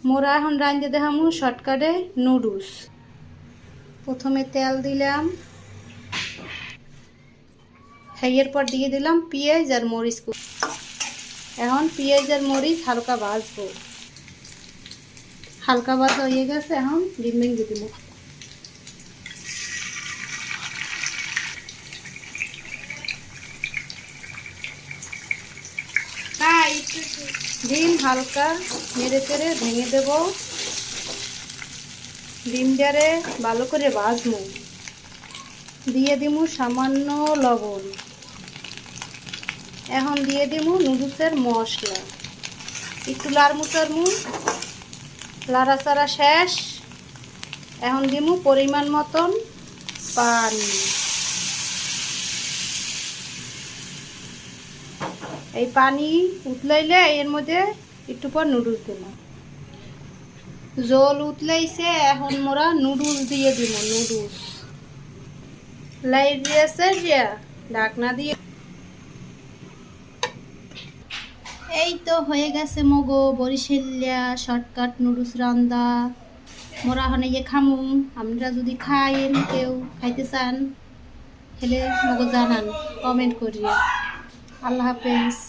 মোরা এখন রাঁধতে দেখামু শর্টকাটে নুডলস। প্রথমে তেল দিলাম, এরপর দিয়ে দিলাম পেঁয়াজ আর মরিচ। এখন পেঁয়াজ আর মরিচ হালকা ভাজবো। হালকা ভাজা হয়ে গেছে, এখন ডিম ভেঙে দিব। ডিম হালকা নেড়ে চেড়ে ভেঙে দেব। ডিমটারে ভালো করে ভাজবো। দিয়ে দিব সামান্য লবণ। এখন দিয়ে দিব নুডলসের মশলা। একটু লাড়মু লাড়াচাড়া শেষ। এখন দিব পরিমাণ মতন পানি। এই পানি উতলাইলে এর মধ্যে একটু পর নুডলস দিলাম। জল উতলাইছে, এখন মোরা নুডলস দিয়ে দিব। নুডলস লাইট দিয়েছে, ঢাকনা দিয়ে। এই তো হয়ে গেছে মগো বরিশালিয়া শর্টকাট নুডলস রান্দা। মোরা হনে খামু। আমরা যদি খাইন, কেউ খাইতে চান, খেলে মগো জানান, কমেন্ট করিয়ে। আল্লাহ হাফেজ।